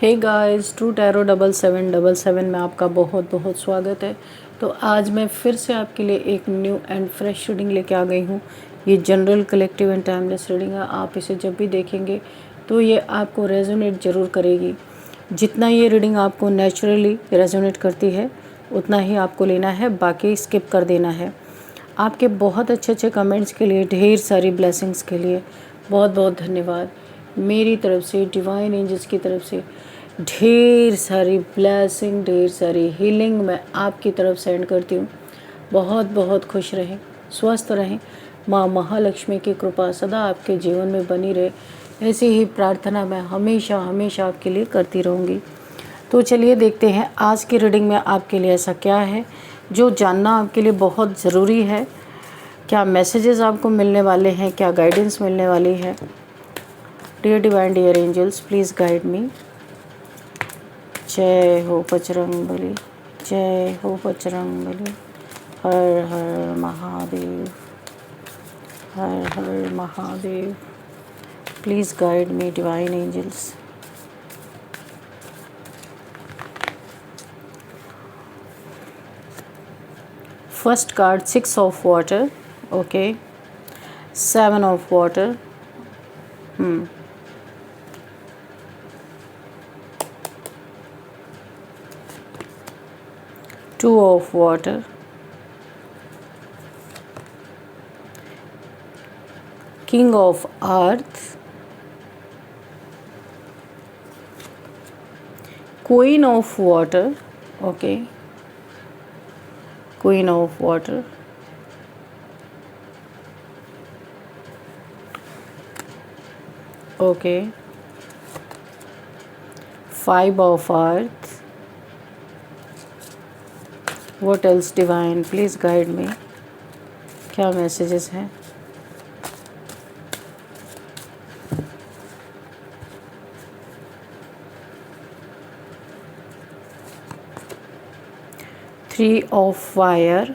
Hey guys, true tarot 7777 में आपका बहुत बहुत स्वागत है। तो आज मैं फिर से आपके लिए एक न्यू एंड फ्रेश रीडिंग लेके आ गई हूँ। ये general collective and timeless reading है। आप इसे जब भी देखेंगे तो ये आपको रेजोनेट ज़रूर करेगी। जितना ये रीडिंग आपको नेचुरली रेजोनेट करती है उतना ही आपको लेना है, बाकी स्किप कर देना है। आपके बहुत अच्छे अच्छे कमेंट्स के लिए, ढेर सारी ब्लेसिंग्स के लिए बहुत बहुत धन्यवाद। मेरी तरफ से, डिवाइन एंजल्स की तरफ से ढेर सारी ब्लेसिंग, ढेर सारी हीलिंग मैं आपकी तरफ सेंड करती हूँ। बहुत बहुत खुश रहें, स्वस्थ रहें। माँ महालक्ष्मी की कृपा सदा आपके जीवन में बनी रहे, ऐसी ही प्रार्थना मैं हमेशा हमेशा आपके लिए करती रहूँगी। तो चलिए देखते हैं आज की रीडिंग में आपके लिए ऐसा क्या है जो जानना आपके लिए बहुत ज़रूरी है। क्या मैसेजेस आपको मिलने वाले हैं, क्या गाइडेंस मिलने वाली है। Dear divine, dear angels, please guide me. जय हो बजरंगबली, जय हो बजरंगबली। हर हर महादेव, हर हर Mahadev. Please guide me divine angels. First card 6 of water, okay. 7 of water, 2 of water, King of earth, Queen of water, okay, Queen of water, okay, 5 of earth. What else divine, please guide me। क्या messages हैं। Three of fire,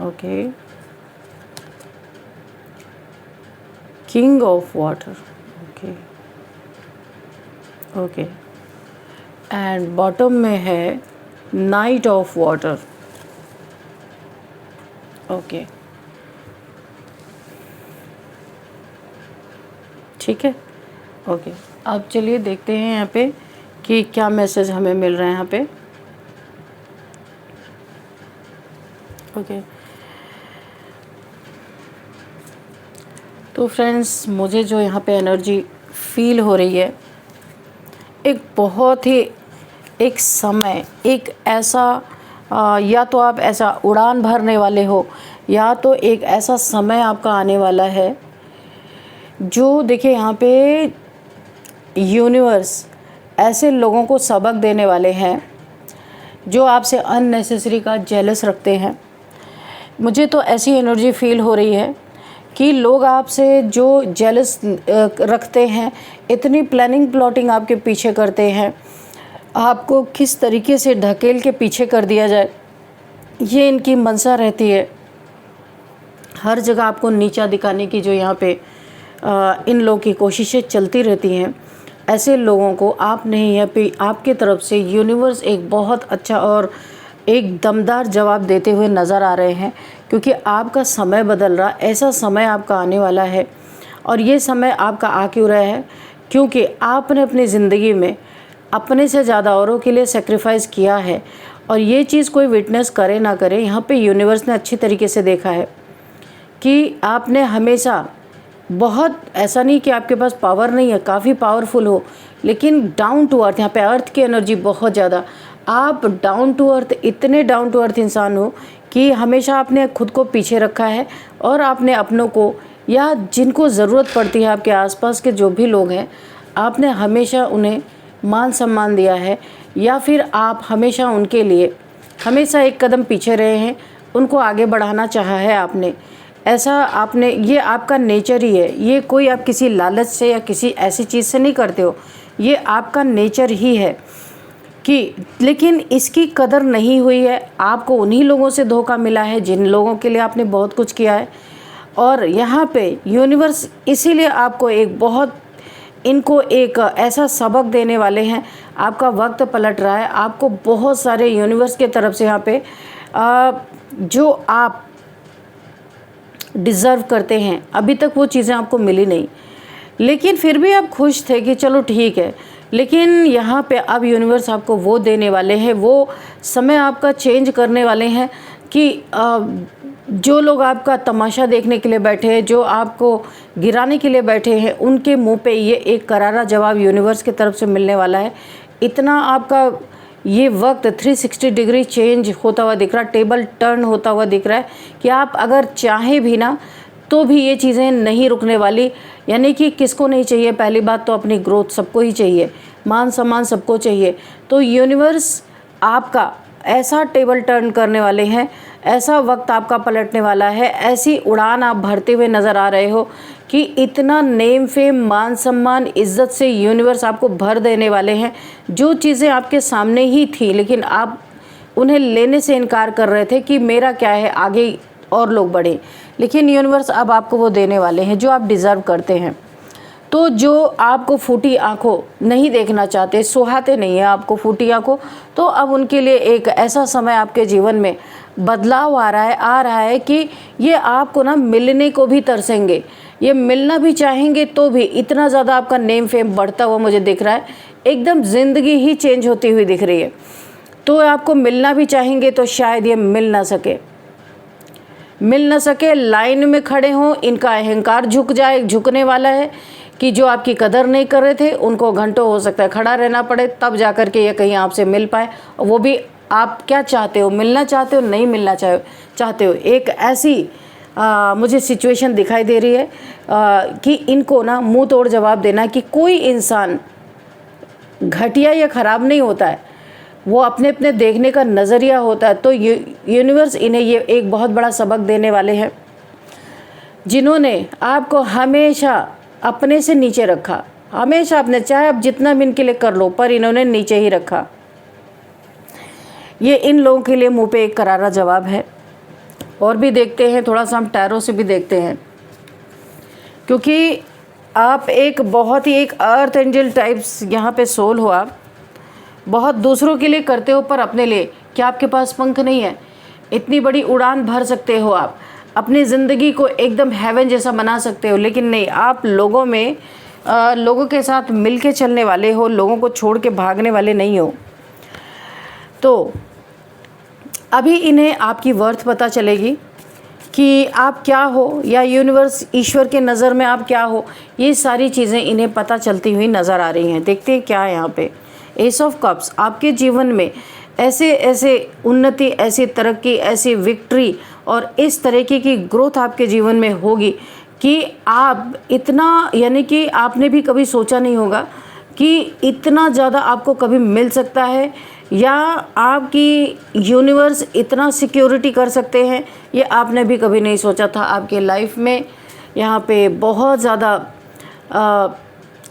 okay. King of water, okay okay. And bottom में है night of water, okay. ठीक है, okay. अब चलिए देखते हैं यहाँ पे कि क्या मैसेज हमें मिल रहा है यहाँ पे, ओके। तो फ्रेंड्स, मुझे जो यहाँ पे एनर्जी फील हो रही है, एक बहुत ही एक समय, एक ऐसा या तो आप ऐसा उड़ान भरने वाले हो, या तो एक ऐसा समय आपका आने वाला है जो देखिए यहाँ पे यूनिवर्स ऐसे लोगों को सबक देने वाले हैं जो आपसे अननेसेसरी का जेलस रखते हैं। मुझे तो ऐसी एनर्जी फील हो रही है कि लोग आपसे जो जेलस रखते हैं, इतनी प्लानिंग प्लॉटिंग आपके पीछे करते हैं, आपको किस तरीके से ढकेल के पीछे कर दिया जाए, ये इनकी मंशा रहती है। हर जगह आपको नीचा दिखाने की जो यहाँ पे इन लोगों की कोशिशें चलती रहती हैं। ऐसे लोगों को आप नहीं है पे आपके तरफ से यूनिवर्स एक बहुत अच्छा और एक दमदार जवाब देते हुए नज़र आ रहे हैं, क्योंकि आपका समय बदल रहा, ऐसा समय आपका आने वाला है। और ये समय आपका आ क्यों रहा है, क्योंकि आपने अपनी ज़िंदगी में अपने से ज़्यादा औरों के लिए सेक्रीफाइस किया है। और ये चीज़ कोई विटनेस करे ना करे, यहाँ पे यूनिवर्स ने अच्छी तरीके से देखा है कि आपने हमेशा बहुत, ऐसा नहीं कि आपके पास पावर नहीं है, काफ़ी पावरफुल हो, लेकिन डाउन टू अर्थ, यहाँ पे अर्थ की एनर्जी बहुत ज़्यादा, आप डाउन टू अर्थ, इतने डाउन टू अर्थ इंसान हो कि हमेशा आपने खुद को पीछे रखा है और आपने अपनों को या जिनको ज़रूरत पड़ती है आपके आसपास के जो भी लोग हैं, आपने हमेशा उन्हें मान सम्मान दिया है, या फिर आप हमेशा उनके लिए हमेशा एक कदम पीछे रहे हैं, उनको आगे बढ़ाना चाहा है आपने। ऐसा आपने, ये आपका नेचर ही है। ये कोई आप किसी लालच से या किसी ऐसी चीज़ से नहीं करते हो, ये आपका नेचर ही है कि, लेकिन इसकी कदर नहीं हुई है। आपको उन्हीं लोगों से धोखा मिला है जिन लोगों के लिए आपने बहुत कुछ किया है। और यहाँ पे यूनिवर्स इसीलिए आपको एक बहुत इनको एक ऐसा सबक देने वाले हैं। आपका वक्त पलट रहा है, आपको बहुत सारे यूनिवर्स के तरफ से यहाँ पे जो आप डिज़र्व करते हैं, अभी तक वो चीज़ें आपको मिली नहीं, लेकिन फिर भी आप खुश थे कि चलो ठीक है। लेकिन यहाँ पे अब यूनिवर्स आपको वो देने वाले हैं, वो समय आपका चेंज करने वाले हैं कि जो लोग आपका तमाशा देखने के लिए बैठे हैं, जो आपको गिराने के लिए बैठे हैं, उनके मुंह पे ये एक करारा जवाब यूनिवर्स की तरफ से मिलने वाला है। इतना आपका ये वक्त 360 डिग्री चेंज होता हुआ दिख रहा है, टेबल टर्न होता हुआ दिख रहा है कि आप अगर चाहें भी ना तो भी ये चीज़ें नहीं रुकने वाली। यानी कि किसको नहीं चाहिए, पहली बात तो अपनी ग्रोथ सबको ही चाहिए, मान सम्मान सबको चाहिए। तो यूनिवर्स आपका ऐसा टेबल टर्न करने वाले हैं, ऐसा वक्त आपका पलटने वाला है, ऐसी उड़ान आप भरते हुए नज़र आ रहे हो कि इतना नेम फेम मान सम्मान इज़्ज़त से यूनिवर्स आपको भर देने वाले हैं। जो चीज़ें आपके सामने ही थी लेकिन आप उन्हें लेने से इनकार कर रहे थे कि मेरा क्या है, आगे और लोग बढ़ें, लेकिन यूनिवर्स अब आपको वो देने वाले हैं जो आप डिज़र्व करते हैं। तो जो आपको फूटी आंखों नहीं देखना चाहते, सुहाते नहीं है आपको फूटी आंखों, तो अब उनके लिए एक ऐसा समय आपके जीवन में बदलाव आ रहा है कि ये आपको ना मिलने को भी तरसेंगे, ये मिलना भी चाहेंगे। तो भी इतना ज़्यादा आपका नेम फेम बढ़ता हुआ मुझे दिख रहा है, एकदम ज़िंदगी ही चेंज होती हुई दिख रही है। तो आपको मिलना भी चाहेंगे तो शायद ये मिल ना सके, लाइन में खड़े हों, इनका अहंकार झुकने वाला है कि जो आपकी कदर नहीं कर रहे थे उनको घंटों हो सकता है खड़ा रहना पड़े, तब जाकर के ये कहीं आपसे मिल पाए। वो भी आप क्या चाहते हो, मिलना चाहते हो, नहीं मिलना चाहते हो। एक ऐसी मुझे सिचुएशन दिखाई दे रही है कि इनको ना मुंह तोड़ जवाब देना कि कोई इंसान घटिया या ख़राब नहीं होता है, वो अपने अपने देखने का नज़रिया होता है। तो यूनिवर्स इन्हें ये एक बहुत बड़ा सबक देने वाले हैं, जिन्होंने आपको हमेशा अपने से नीचे रखा, हमेशा अपने, चाहे आप जितना भी इनके लिए कर लो, पर इन्होंने नीचे ही रखा। ये इन लोगों के लिए मुंह पे एक करारा जवाब है। और भी देखते हैं, थोड़ा सा हम टैरो से भी देखते हैं, क्योंकि आप एक बहुत ही एक अर्थ एंजल टाइप्स यहाँ पे सोल हो। आप बहुत दूसरों के लिए करते हो, पर अपने लिए क्या आपके पास पंख नहीं है? इतनी बड़ी उड़ान भर सकते हो, आप अपनी ज़िंदगी को एकदम हेवन जैसा बना सकते हो, लेकिन नहीं, आप लोगों में लोगों के साथ मिल के चलने वाले हो, लोगों को छोड़ के भागने वाले नहीं हो। तो अभी इन्हें आपकी वर्थ पता चलेगी कि आप क्या हो, या यूनिवर्स ईश्वर के नज़र में आप क्या हो। ये सारी चीज़ें इन्हें पता चलती हुई नज़र आ रही हैं। देखते हैं क्या है यहाँ पे। एस ऑफ कप्स, आपके जीवन में ऐसे उन्नति, ऐसी तरक्की, ऐसी विक्ट्री और इस तरीके की ग्रोथ आपके जीवन में होगी कि आप इतना, यानी कि आपने भी कभी सोचा नहीं होगा कि इतना ज़्यादा आपको कभी मिल सकता है, या आपकी यूनिवर्स इतना सिक्योरिटी कर सकते हैं, ये आपने भी कभी नहीं सोचा था आपके लाइफ में। यहाँ पे बहुत ज़्यादा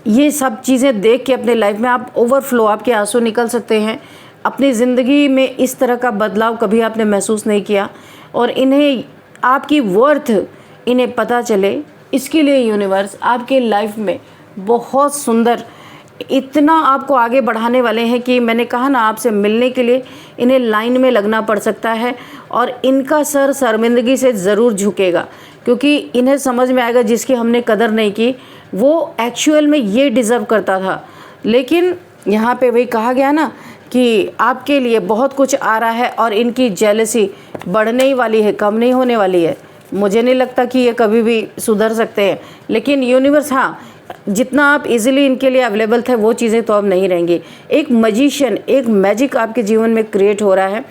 ये सब चीज़ें देख के अपने लाइफ में आप ओवरफ्लो, आपके आंसू निकल सकते हैं। अपनी ज़िंदगी में इस तरह का बदलाव कभी आपने महसूस नहीं किया, और इन्हें आपकी वर्थ इन्हें पता चले, इसके लिए यूनिवर्स आपके लाइफ में बहुत सुंदर इतना आपको आगे बढ़ाने वाले हैं कि मैंने कहा ना, आपसे मिलने के लिए इन्हें लाइन में लगना पड़ सकता है, और इनका सर शर्मिंदगी से ज़रूर झुकेगा, क्योंकि इन्हें समझ में आएगा जिसकी हमने कदर नहीं की वो एक्चुअल में ये डिज़र्व करता था। लेकिन यहाँ पे वही कहा गया ना कि आपके लिए बहुत कुछ आ रहा है, और इनकी जेलसी बढ़ने ही वाली है, कम नहीं होने वाली है। मुझे नहीं लगता कि ये कभी भी सुधर सकते हैं, लेकिन यूनिवर्स, हाँ, जितना आप इजीली इनके लिए अवेलेबल थे वो चीज़ें तो अब नहीं रहेंगी। एक मैजिशियन, एक मैजिक आपके जीवन में क्रिएट हो रहा है।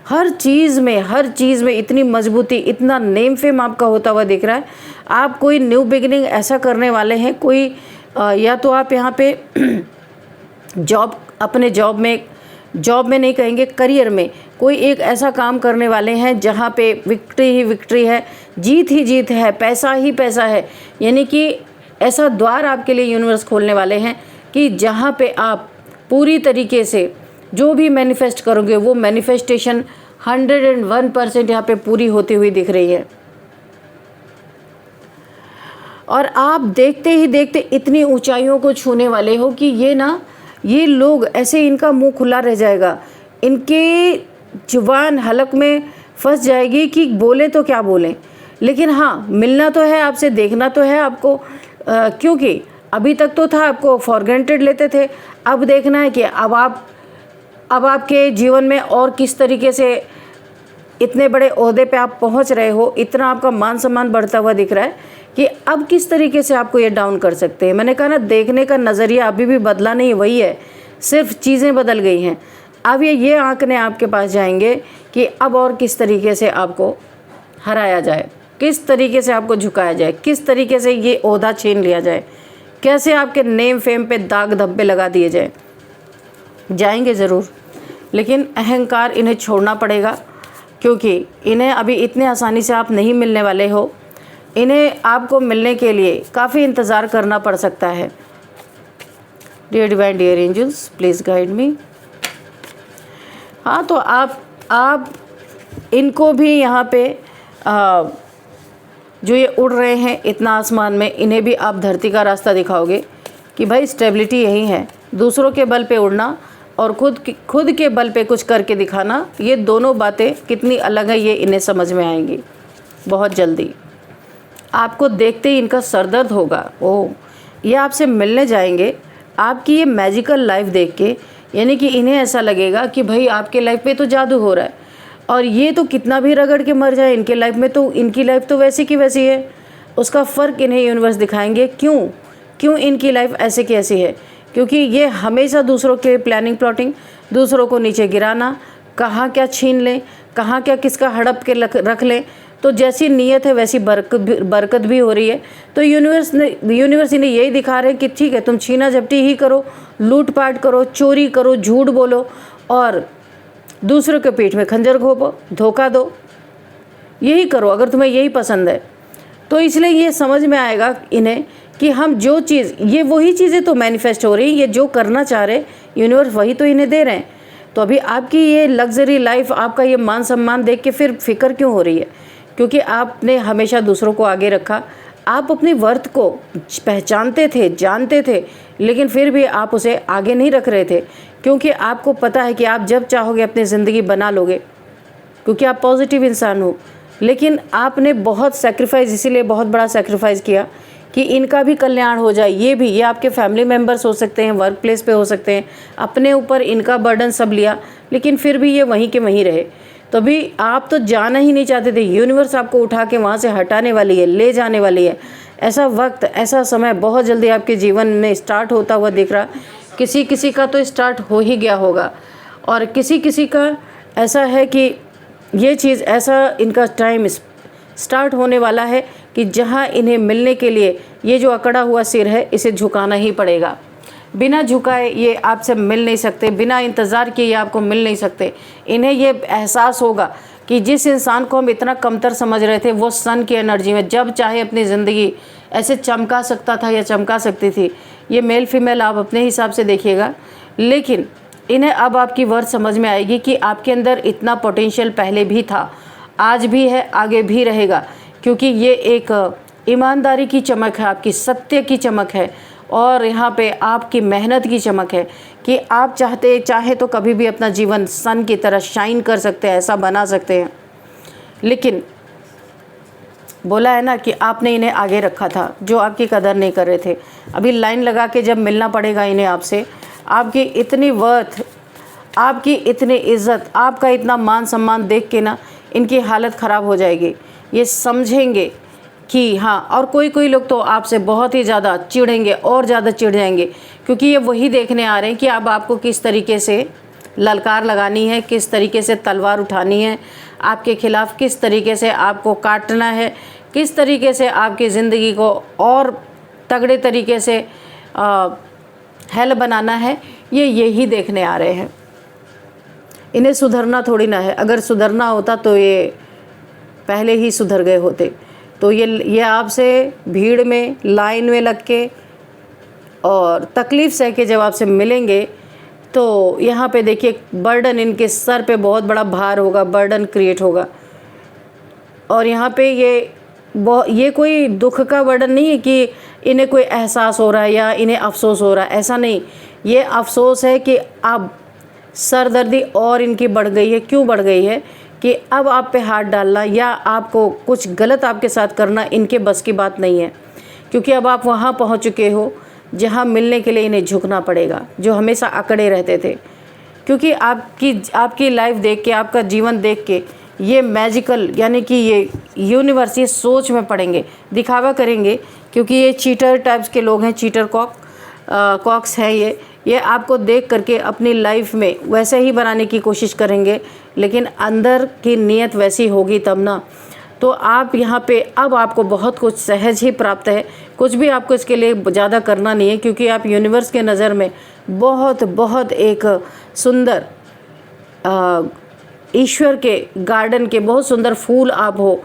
हर चीज़ में इतनी मजबूती, इतना नेम फेम आपका होता हुआ दिख रहा है। आप कोई न्यू बिगिनिंग ऐसा करने वाले हैं, कोई या तो आप यहाँ पे अपने जॉब में नहीं कहेंगे, करियर में कोई एक ऐसा काम करने वाले हैं जहाँ पे विक्ट्री ही विक्ट्री है, जीत ही जीत है, पैसा ही पैसा है। यानी कि ऐसा द्वार आपके लिए यूनिवर्स खोलने वाले हैं कि जहाँ पे आप पूरी तरीके से जो भी मैनिफेस्ट करोगे वो मैनिफेस्टेशन 101% यहाँ पे पूरी होती हुई दिख रही है। और आप देखते ही देखते इतनी ऊंचाइयों को छूने वाले हो कि ये लोग ऐसे, इनका मुंह खुला रह जाएगा, इनके जुबान हलक में फंस जाएगी कि बोले तो क्या बोलें। लेकिन हाँ, मिलना तो है आपसे, देखना तो है आपको, क्योंकि अभी तक तो था आपको फॉर ग्रांटेड लेते थे, अब देखना है कि अब आपके जीवन में और किस तरीके से इतने बड़े ओहदे पे आप पहुंच रहे हो, इतना आपका मान सम्मान बढ़ता हुआ दिख रहा है कि अब किस तरीके से आपको ये डाउन कर सकते हैं। मैंने कहा ना, देखने का नज़रिया अभी भी बदला नहीं, वही है, सिर्फ चीज़ें बदल गई हैं। अब ये आंकड़े आपके पास जाएंगे कि अब और किस तरीके से आपको हराया जाए, किस तरीके से आपको झुकाया जाए, किस तरीके से ये ओहदा छीन लिया जाए, कैसे आपके नेम फेम पे दाग धब्बे लगा दिए जाए। जाएंगे ज़रूर, लेकिन अहंकार इन्हें छोड़ना पड़ेगा, क्योंकि इन्हें अभी इतने आसानी से आप नहीं मिलने वाले हो। इन्हें आपको मिलने के लिए काफ़ी इंतज़ार करना पड़ सकता है। Dear divine, dear angels, please guide me. हाँ, तो आप इनको भी यहाँ पे जो ये उड़ रहे हैं इतना आसमान में, इन्हें भी आप धरती का रास्ता दिखाओगे कि भाई स्टेबिलिटी यही है। दूसरों के बल पे उड़ना और खुद के बल पे कुछ करके दिखाना, ये दोनों बातें कितनी अलग है ये इन्हें समझ में आएंगी बहुत जल्दी। आपको देखते ही इनका सरदर्द होगा। ओह, ये आपसे मिलने जाएंगे आपकी ये मैजिकल लाइफ देख के, यानी कि इन्हें ऐसा लगेगा कि भाई आपके लाइफ पे तो जादू हो रहा है, और ये तो कितना भी रगड़ के मर जाए, इनके लाइफ में तो, इनकी लाइफ तो वैसी की वैसी है। उसका फ़र्क इन्हें यूनिवर्स दिखाएंगे। क्यों इनकी लाइफ ऐसे की ऐसी है? क्योंकि ये हमेशा दूसरों के प्लानिंग प्लॉटिंग, दूसरों को नीचे गिराना, कहाँ क्या छीन लें, कहाँ क्या किसका हड़प के रख लें। तो जैसी नीयत है वैसी बरकत भी हो रही है। तो यूनिवर्स इन्हें यही दिखा रहे हैं कि ठीक है, तुम छीना झपटी ही करो, लूटपाट करो, चोरी करो, झूठ बोलो और दूसरों के पीठ में खंजर घोपो, धोखा दो, यही करो अगर तुम्हें यही पसंद है। तो इसलिए ये समझ में आएगा इन्हें कि हम जो चीज़, ये वही चीज़ें तो मैनिफेस्ट हो रही हैं, ये जो करना चाह रहे यूनिवर्स वही तो इन्हें दे रहे हैं। तो अभी आपकी ये लग्जरी लाइफ, आपका ये मान सम्मान देख के फिर फिक्र क्यों हो रही है? क्योंकि आपने हमेशा दूसरों को आगे रखा। आप अपनी वर्थ को पहचानते थे, जानते थे, लेकिन फिर भी आप उसे आगे नहीं रख रहे थे, क्योंकि आपको पता है कि आप जब चाहोगे अपनी ज़िंदगी बना लोगे, क्योंकि आप पॉजिटिव इंसान हो। लेकिन आपने बहुत सेक्रीफाइस, इसीलिए बहुत बड़ा सेक्रीफाइस किया कि इनका भी कल्याण हो जाए। ये आपके फैमिली मेम्बर्स हो सकते हैं, वर्क प्लेस पे हो सकते हैं, अपने ऊपर इनका बर्डन सब लिया, लेकिन फिर भी ये वहीं के वहीं रहे। तो भी आप तो जाना ही नहीं चाहते थे, यूनिवर्स आपको उठा के वहाँ से हटाने वाली है, ले जाने वाली है। ऐसा वक्त, ऐसा समय बहुत जल्दी आपके जीवन में स्टार्ट होता हुआ दिख रहा। किसी का तो स्टार्ट हो ही गया होगा, और किसी का ऐसा है कि ये चीज़, ऐसा इनका टाइम स्टार्ट होने वाला है कि जहाँ इन्हें मिलने के लिए ये जो अकड़ा हुआ सिर है, इसे झुकाना ही पड़ेगा। बिना झुकाए ये आपसे मिल नहीं सकते, बिना इंतज़ार किए ये आपको मिल नहीं सकते। इन्हें ये एहसास होगा कि जिस इंसान को हम इतना कमतर समझ रहे थे, वो सन की एनर्जी में जब चाहे अपनी ज़िंदगी ऐसे चमका सकता था या चमका सकती थी। ये मेल फीमेल आप अपने हिसाब से देखिएगा, लेकिन इन्हें अब आपकी वर्थ समझ में आएगी कि आपके अंदर इतना पोटेंशियल पहले भी था, आज भी है, आगे भी रहेगा। क्योंकि ये एक ईमानदारी की चमक है, आपकी सत्य की चमक है, और यहाँ पे आपकी मेहनत की चमक है कि आप चाहे तो कभी भी अपना जीवन सन की तरह शाइन कर सकते हैं, ऐसा बना सकते हैं। लेकिन बोला है ना कि आपने इन्हें आगे रखा था, जो आपकी कदर नहीं कर रहे थे। अभी लाइन लगा के जब मिलना पड़ेगा इन्हें आपसे, आपकी इतनी वर्थ, आपकी इतनी इज़्ज़त, आपका इतना मान सम्मान देख के ना इनकी हालत ख़राब हो जाएगी। ये समझेंगे कि हाँ, और कोई लोग तो आपसे बहुत ही ज़्यादा चिढ़ेंगे और ज़्यादा चिढ़ जाएंगे, क्योंकि ये वही देखने आ रहे हैं कि अब आपको किस तरीके से ललकार लगानी है, किस तरीके से तलवार उठानी है, आपके खिलाफ़ किस तरीके से आपको काटना है, किस तरीके से आपकी ज़िंदगी को और तगड़े तरीके से हेल बनाना है। ये यही देखने आ रहे हैं। इन्हें सुधरना थोड़ी ना है, अगर सुधरना होता तो ये पहले ही सुधर गए होते। तो ये आपसे भीड़ में, लाइन में लग के और तकलीफ़ सह के जब आपसे मिलेंगे, तो यहाँ पे देखिए बर्डन, इनके सर पे बहुत बड़ा भार होगा, बर्डन क्रिएट होगा। और यहाँ पे ये ये कोई दुख का वर्णन नहीं है कि इन्हें कोई एहसास हो रहा है या इन्हें अफसोस हो रहा है, ऐसा नहीं। ये अफसोस है कि अब सरदर्दी और इनकी बढ़ गई है। क्यों बढ़ गई है? कि अब आप पे हाथ डालना या आपको कुछ गलत आपके साथ करना इनके बस की बात नहीं है, क्योंकि अब आप वहाँ पहुँच चुके हो जहाँ मिलने के लिए इन्हें झुकना पड़ेगा, जो हमेशा अकड़े रहते थे। क्योंकि आपकी लाइफ देख के, आपका जीवन देख के ये मैजिकल यानी कि ये यूनिवर्स ये सोच में पड़ेंगे, दिखावा करेंगे, क्योंकि ये चीटर टाइप्स के लोग हैं, चीटर कॉक्स हैं ये आपको देख करके अपनी लाइफ में वैसे ही बनाने की कोशिश करेंगे, लेकिन अंदर की नीयत वैसी होगी तब ना। तो आप यहाँ पे अब आपको बहुत कुछ सहज ही प्राप्त है, कुछ भी आपको इसके लिए ज़्यादा करना नहीं है, क्योंकि आप यूनिवर्स के नज़र में बहुत बहुत एक सुंदर ईश्वर के गार्डन के बहुत सुंदर फूल आप हो,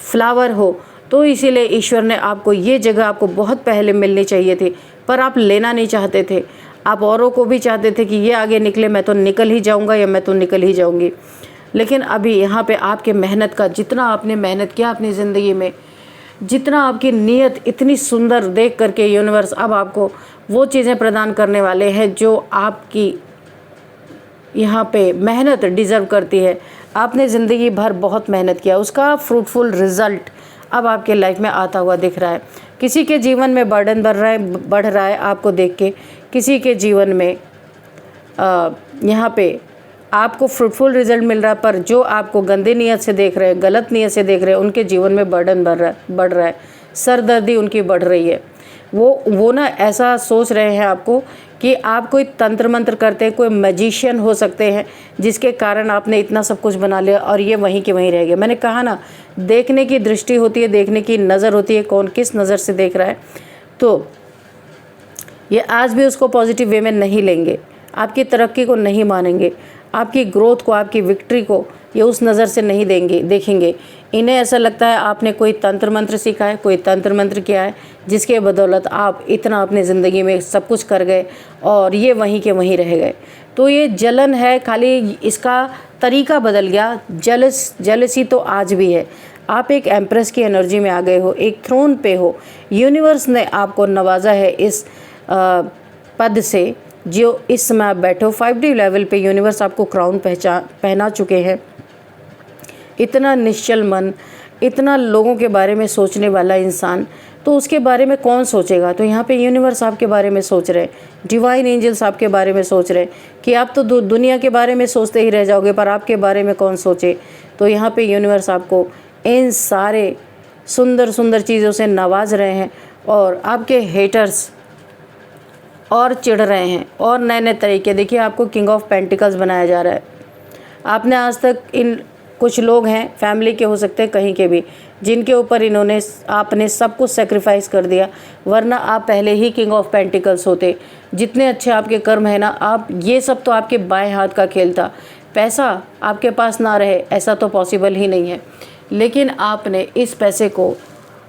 फ्लावर हो। तो इसीलिए ईश्वर ने आपको ये जगह आपको बहुत पहले मिलनी चाहिए थी, पर आप लेना नहीं चाहते थे। आप औरों को भी चाहते थे कि ये आगे निकले, मैं तो निकल ही जाऊंगा या मैं तो निकल ही जाऊंगी। लेकिन अभी यहाँ पे आपके मेहनत का, जितना आपने मेहनत किया अपनी ज़िंदगी में, जितना आपकी नीयत इतनी सुंदर देख करके यूनिवर्स अब आपको वो चीज़ें प्रदान करने वाले हैं जो आपकी यहाँ पे मेहनत डिज़र्व करती है। आपने ज़िंदगी भर बहुत मेहनत किया, उसका फ्रूटफुल रिज़ल्ट अब आपके लाइफ में आता हुआ दिख रहा है। किसी के जीवन में बर्डन बढ़ रहा है आपको देख के, किसी के जीवन में यहाँ पे आपको फ्रूटफुल रिज़ल्ट मिल रहा है, पर जो आपको गंदे नीयत से देख रहे हैं, गलत नीयत से देख रहे हैं, उनके जीवन में बर्डन बढ़ रहा है, सरदर्दी उनकी बढ़ रही है। वो ना ऐसा सोच रहे हैं आपको कि आप कोई तंत्र मंत्र करते हैं, कोई मैजिशियन हो सकते हैं, जिसके कारण आपने इतना सब कुछ बना लिया और ये वहीं के वहीं रह गए। मैंने कहा ना, देखने की दृष्टि होती है, देखने की नज़र होती है, कौन किस नज़र से देख रहा है। तो ये आज भी उसको पॉजिटिव वे में नहीं लेंगे, आपकी तरक्की को नहीं मानेंगे, आपकी ग्रोथ को, आपकी विक्ट्री को ये उस नज़र से नहीं देखेंगे। इन्हें ऐसा लगता है आपने कोई तंत्र मंत्र सीखा है, कोई तंत्र मंत्र किया है, जिसके बदौलत आप इतना अपनी ज़िंदगी में सब कुछ कर गए और ये वहीं के वहीं रह गए। तो ये जलन है, खाली इसका तरीका बदल गया। जेलसी तो आज भी है। आप एक एम्प्रेस की एनर्जी में आ गए हो, एक थ्रोन पे हो। यूनिवर्स ने आपको नवाजा है इस पद से जो इस समय आप बैठे हो। 5D लेवल पे यूनिवर्स आपको क्राउन पहना चुके हैं। इतना निश्चल मन, इतना लोगों के बारे में सोचने वाला इंसान, तो उसके बारे में कौन सोचेगा? तो यहाँ पे यूनिवर्स आपके बारे में सोच रहे हैं, डिवाइन एंजल्स आपके बारे में सोच रहे हैं कि आप तो दुनिया के बारे में सोचते ही रह जाओगे, पर आपके बारे में कौन सोचे। तो यहाँ पे यूनिवर्स आपको इन सारे सुंदर सुंदर चीज़ों से नवाज रहे हैं और आपके हेटर्स और चिढ़ रहे हैं और नए नए तरीके। देखिए, आपको किंग ऑफ पेंटिकल्स बनाया जा रहा है। आपने आज तक इन कुछ लोग हैं, फैमिली के हो सकते हैं, कहीं के भी, जिनके ऊपर आपने सब कुछ सेक्रीफाइस कर दिया, वरना आप पहले ही किंग ऑफ पेंटिकल्स होते। जितने अच्छे आपके कर्म है ना, आप ये सब तो आपके बाएं हाथ का खेल था। पैसा आपके पास ना रहे ऐसा तो पॉसिबल ही नहीं है, लेकिन आपने इस पैसे को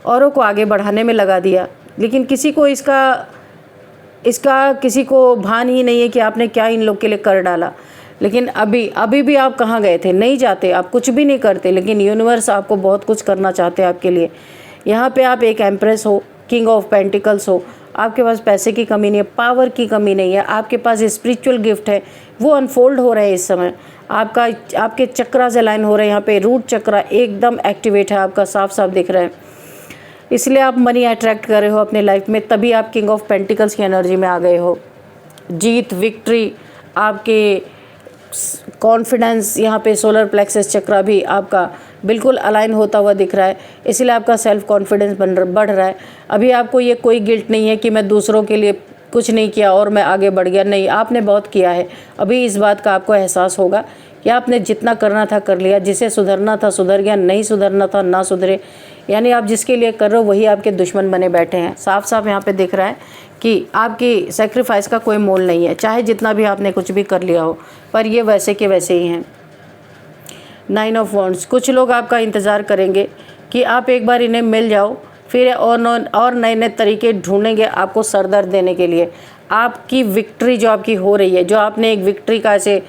औरों को आगे बढ़ाने में लगा दिया। लेकिन किसी को इसका किसी को भान ही नहीं है कि आपने क्या इन लोग के लिए कर डाला। लेकिन अभी भी आप कहाँ गए थे? नहीं जाते, आप कुछ भी नहीं करते, लेकिन यूनिवर्स आपको बहुत कुछ करना चाहते हैं आपके लिए। यहाँ पे आप एक एम्प्रेस हो, किंग ऑफ पेंटिकल्स हो, आपके पास पैसे की कमी नहीं है, पावर की कमी नहीं है, आपके पास स्पिरिचुअल गिफ्ट है, वो अनफोल्ड हो रहे हैं इस समय। आपके चक्रास अलाइन हो रहे हैं। यहाँ पे रूट चक्रा एकदम एक्टिवेट है आपका, साफ साफ दिख रहा है। इसलिए आप मनी अट्रैक्ट कर रहे हो अपने लाइफ में, तभी आप किंग ऑफ पेंटिकल्स की एनर्जी में आ गए हो। जीत, विक्ट्री, आपके कॉन्फिडेंस, यहाँ पे सोलर प्लेक्सस चक्रा भी आपका बिल्कुल अलाइन होता हुआ दिख रहा है। इसलिए आपका सेल्फ कॉन्फिडेंस बढ़ रहा है। अभी आपको ये कोई गिल्ट नहीं है कि मैं दूसरों के लिए कुछ नहीं किया और मैं आगे बढ़ गया। नहीं, आपने बहुत किया है। अभी इस बात का आपको एहसास होगा कि आपने जितना करना था कर लिया, जिसे सुधरना था सुधर गया, नहीं सुधरना था ना सुधरे। यानी आप जिसके लिए कर रहे हो वही आपके दुश्मन बने बैठे हैं। साफ साफ यहाँ पे दिख रहा है कि आपकी सेक्रीफाइस का कोई मोल नहीं है, चाहे जितना भी आपने कुछ भी कर लिया हो, पर ये वैसे के वैसे ही हैं। 9 ऑफ वॉन्ड्स, कुछ लोग आपका इंतज़ार करेंगे कि आप एक बार इन्हें मिल जाओ, फिर और नए नए तरीके ढूंढेंगे आपको सर दर्द देने के लिए। आपकी विक्ट्री जो आपकी हो रही है, जो आपने एक विक्ट्री का ऐसे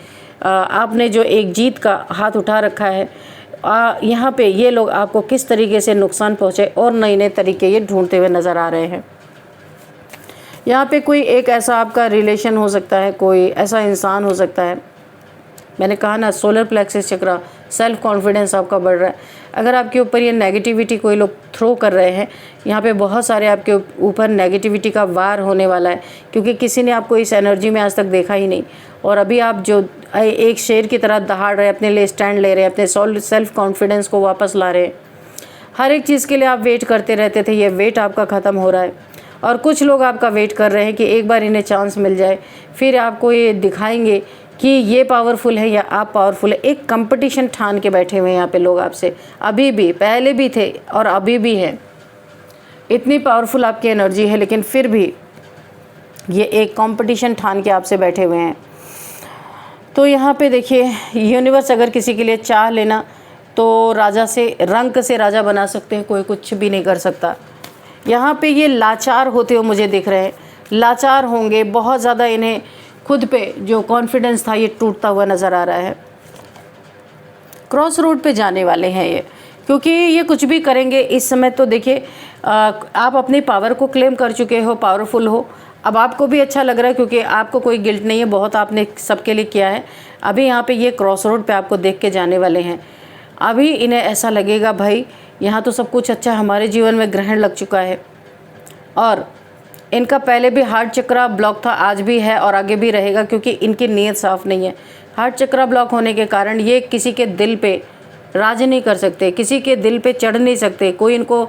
आपने जो एक जीत का हाथ उठा रखा है यहाँ पे ये लोग आपको किस तरीके से नुकसान पहुँचे और नए नए तरीके ये ढूंढते हुए नज़र आ रहे हैं। यहाँ पे कोई एक ऐसा आपका रिलेशन हो सकता है, कोई ऐसा इंसान हो सकता है, मैंने कहा ना सोलर प्लेक्सस चक्र, सेल्फ कॉन्फिडेंस आपका बढ़ रहा है। अगर आपके ऊपर ये नेगेटिविटी कोई लोग थ्रो कर रहे हैं, यहाँ पे बहुत सारे आपके ऊपर नेगेटिविटी का वार होने वाला है, क्योंकि किसी ने आपको इस एनर्जी में आज तक देखा ही नहीं। और अभी आप जो एक शेर की तरह दहाड़ रहे, अपने लिए स्टैंड ले रहे हैं, अपने सेल्फ कॉन्फिडेंस को वापस ला रहे हैं। हर एक चीज़ के लिए आप वेट करते रहते थे, ये वेट आपका ख़त्म हो रहा है। और कुछ लोग आपका वेट कर रहे हैं कि एक बार इन्हें चांस मिल जाए, फिर आपको ये दिखाएंगे कि ये पावरफुल है या आप पावरफुल है। एक कंपटीशन ठान के बैठे हुए हैं यहाँ पे लोग आपसे, अभी भी, पहले भी थे और अभी भी है। इतनी पावरफुल आपकी एनर्जी है, लेकिन फिर भी ये एक कंपटीशन ठान के आपसे बैठे हुए हैं। तो यहाँ पे देखिए, यूनिवर्स अगर किसी के लिए चाह लेना तो राजा से, रंक से राजा बना सकते हैं, कोई कुछ भी नहीं कर सकता। यहाँ पे ये लाचार होते हुए मुझे दिख रहे हैं, लाचार होंगे बहुत ज़्यादा, इन्हें खुद पे जो कॉन्फिडेंस था ये टूटता हुआ नज़र आ रहा है। क्रॉस रोड पे जाने वाले हैं ये, क्योंकि ये कुछ भी करेंगे इस समय। तो देखिए, आप अपनी पावर को क्लेम कर चुके हो, पावरफुल हो। अब आपको भी अच्छा लग रहा है, क्योंकि आपको कोई गिल्ट नहीं है, बहुत आपने सबके लिए किया है। अभी यहाँ पे ये क्रॉस रोड पे आपको देख के जाने वाले हैं। अभी इन्हें ऐसा लगेगा, भाई यहाँ तो सब कुछ अच्छा, हमारे जीवन में ग्रहण लग चुका है। और इनका पहले भी हार्ट चक्र ब्लॉक था, आज भी है और आगे भी रहेगा, क्योंकि इनकी नीयत साफ़ नहीं है। हार्ट चक्र ब्लॉक होने के कारण ये किसी के दिल पे राज नहीं कर सकते, किसी के दिल पे चढ़ नहीं सकते, कोई इनको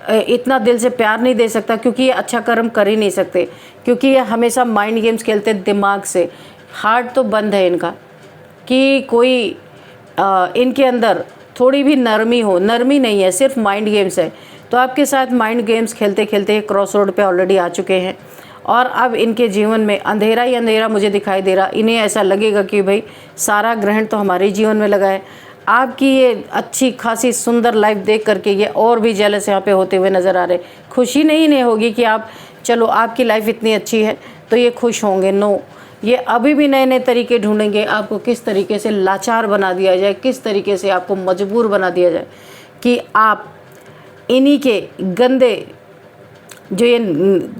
इतना दिल से प्यार नहीं दे सकता, क्योंकि ये अच्छा कर्म कर ही नहीं सकते, क्योंकि ये हमेशा माइंड गेम्स खेलते दिमाग से। हार्ट तो बंद है इनका कि कोई इनके अंदर थोड़ी भी नरमी हो, नरमी नहीं है, सिर्फ माइंड गेम्स है। तो आपके साथ माइंड गेम्स खेलते खेलते क्रॉस रोड पे ऑलरेडी आ चुके हैं, और अब इनके जीवन में अंधेरा ही अंधेरा मुझे दिखाई दे रहा। इन्हें ऐसा लगेगा कि भाई सारा ग्रहण तो हमारे जीवन में लगा है। आपकी ये अच्छी खासी सुंदर लाइफ देख करके ये और भी जेलस यहाँ पे होते हुए नज़र आ रहे। खुशी नहीं होगी कि आप, चलो आपकी लाइफ इतनी अच्छी है तो ये खुश होंगे, नो, ये अभी भी नए नए तरीके ढूंढेंगे आपको किस तरीके से लाचार बना दिया जाए, किस तरीके से आपको मजबूर बना दिया जाए कि आप इन्हीं के गंदे, जो ये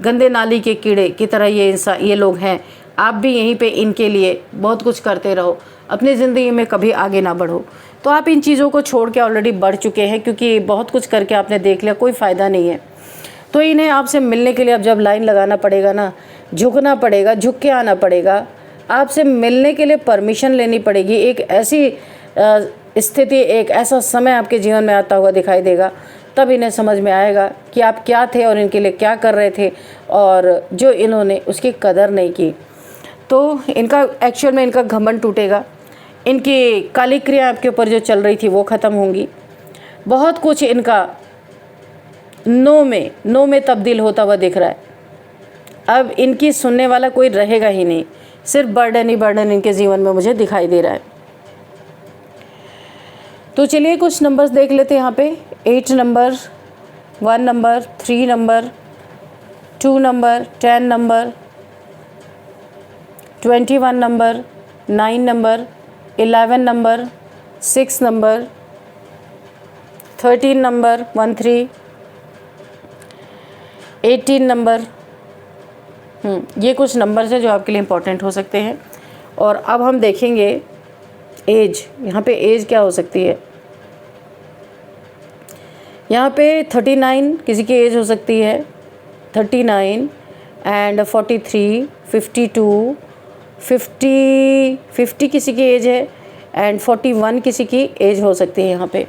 गंदे नाली के कीड़े की तरह ये लोग हैं, आप भी यहीं पे इनके लिए बहुत कुछ करते रहो, अपनी ज़िंदगी में कभी आगे ना बढ़ो। तो आप इन चीज़ों को छोड़ के ऑलरेडी बढ़ चुके हैं, क्योंकि बहुत कुछ करके आपने देख लिया, कोई फ़ायदा नहीं है। तो इन्हें आपसे मिलने के लिए अब जब लाइन लगाना पड़ेगा ना, झुकना पड़ेगा, झुक के आना पड़ेगा, आपसे मिलने के लिए परमिशन लेनी पड़ेगी। एक ऐसी स्थिति, एक ऐसा समय आपके जीवन में आता हुआ दिखाई देगा, तब इन्हें समझ में आएगा कि आप क्या थे और इनके लिए क्या कर रहे थे, और जो इन्होंने उसकी कदर नहीं की। तो इनका एक्चुअल में इनका घमंड टूटेगा, इनकी काली क्रिया आपके ऊपर जो चल रही थी वो ख़त्म होंगी। बहुत कुछ इनका नो में तब्दील होता हुआ दिख रहा है। अब इनकी सुनने वाला कोई रहेगा ही नहीं, सिर्फ बर्डन ही बर्डन इनके जीवन में मुझे दिखाई दे रहा है। तो चलिए कुछ नंबर्स देख लेते हैं यहाँ पे। 8 number, 1 number, 3 number, 2 number, 10 number, 21 number, 9 number, 11 number, 6 number, 13 number, 13, 18 number. ये कुछ नंबर्स हैं जो आपके लिए इम्पोर्टेंट हो सकते हैं। और अब हम देखेंगे एज, यहाँ पे एज क्या हो सकती है। यहाँ पे 39 किसी की एज हो सकती है, 39 एंड 43, 52, 50 किसी की एज है, एंड 41 किसी की एज हो सकती है। यहाँ पे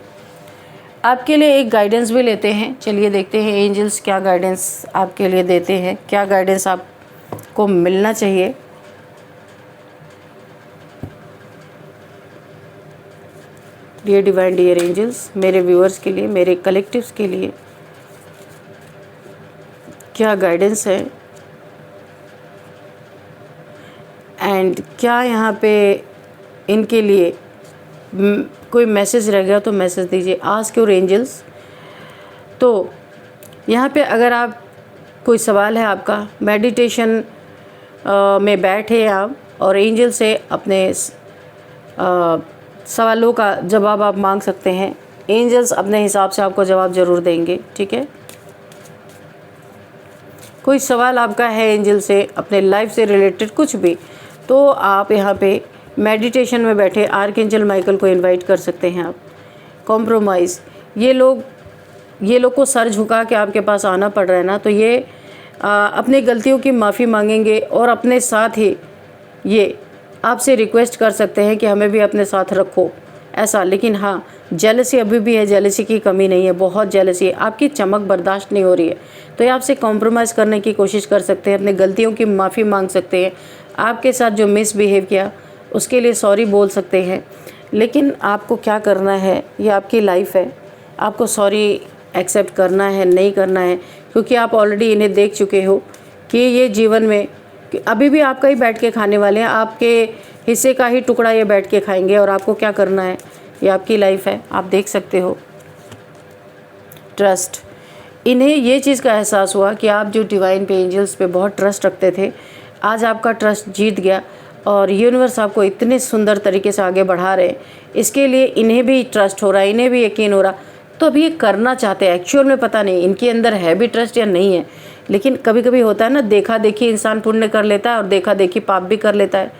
आपके लिए एक गाइडेंस भी लेते हैं। चलिए देखते हैं एंजल्स क्या गाइडेंस आपके लिए देते हैं, क्या गाइडेंस आपको मिलना चाहिए। डियर डिवाइन, डियर एंजल्स, मेरे व्यूअर्स के लिए, मेरे कलेक्टिव्स के लिए क्या गाइडेंस है, एंड क्या यहाँ पे इनके लिए कोई मैसेज रह गया तो मैसेज दीजिए। Ask your angels. तो यहाँ पे अगर आप, कोई सवाल है आपका, मेडिटेशन में बैठे आप और एंजल से अपने सवालों का जवाब आप मांग सकते हैं। एंजल्स अपने हिसाब से आपको जवाब ज़रूर देंगे, ठीक है। कोई सवाल आपका है एंजल से, अपने लाइफ से रिलेटेड कुछ भी, तो आप यहाँ पे मेडिटेशन में बैठे आर्कएंजल माइकल को इनवाइट कर सकते हैं आप। कॉम्प्रोमाइज़, ये लोग को सर झुका के आपके पास आना पड़ रहा है ना, तो ये अपने गलतियों की माफ़ी मांगेंगे और अपने साथ ही ये आपसे रिक्वेस्ट कर सकते हैं कि हमें भी अपने साथ रखो ऐसा। लेकिन हाँ, जेलसी अभी भी है, जेलसी की कमी नहीं है, बहुत जेलसी है, आपकी चमक बर्दाश्त नहीं हो रही है, तो ये आपसे कॉम्प्रोमाइज़ करने की कोशिश कर सकते हैं, अपने गलतियों की माफ़ी मांग सकते हैं, आपके साथ जो मिसबिहेव किया उसके लिए सॉरी बोल सकते हैं। लेकिन आपको क्या करना है, ये आपकी लाइफ है, आपको सॉरी एक्सेप्ट करना है नहीं करना है, क्योंकि आप ऑलरेडी इन्हें देख चुके हो कि ये जीवन में अभी भी आपका ही बैठ के खाने वाले हैं, आपके हिस्से का ही टुकड़ा ये बैठ के खाएंगे। और आपको क्या करना है, ये आपकी लाइफ है, आप देख सकते हो। ट्रस्ट, इन्हें ये चीज़ का एहसास हुआ कि आप जो डिवाइन पे, एंजल्स पे बहुत ट्रस्ट रखते थे, आज आपका ट्रस्ट जीत गया और यूनिवर्स आपको इतने सुंदर तरीके से आगे बढ़ा रहे हैं, इसके लिए इन्हें भी ट्रस्ट हो रहा है, इन्हें भी यकीन हो रहा, तो अब ये करना चाहते हैं। एक्चुअल में पता नहीं इनके अंदर है भी ट्रस्ट या नहीं है, लेकिन कभी कभी होता है ना, देखा देखी इंसान पुण्य कर लेता है और देखा देखी पाप भी कर लेता है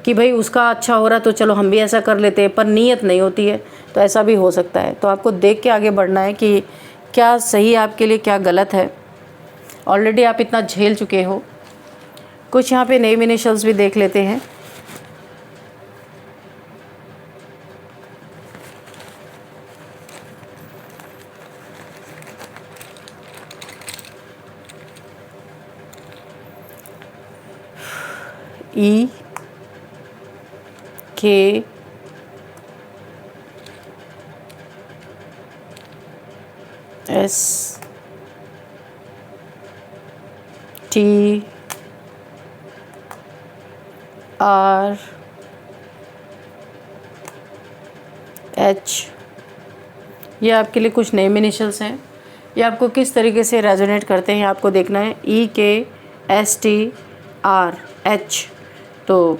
कि भाई उसका अच्छा हो रहा तो चलो हम भी ऐसा कर लेते हैं, पर नीयत नहीं होती है, तो ऐसा भी हो सकता है। तो आपको देख के आगे बढ़ना है कि क्या सही है आपके लिए, क्या गलत है। ऑलरेडी आप इतना झेल चुके हो। कुछ यहाँ पे नेम इनिशियल्स भी देख लेते हैं। E K S T R H, ये आपके लिए कुछ नेम इनिशियल्स हैं। ये आपको किस तरीके से रेजोनेट करते हैं आपको देखना है। E K S T R H, तो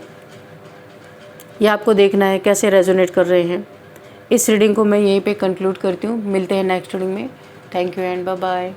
ये आपको देखना है कैसे रेजोनेट कर रहे हैं। इस रीडिंग को मैं यहीं पे कंक्लूड करती हूँ। मिलते हैं नेक्स्ट रीडिंग में। Thank you and bye bye.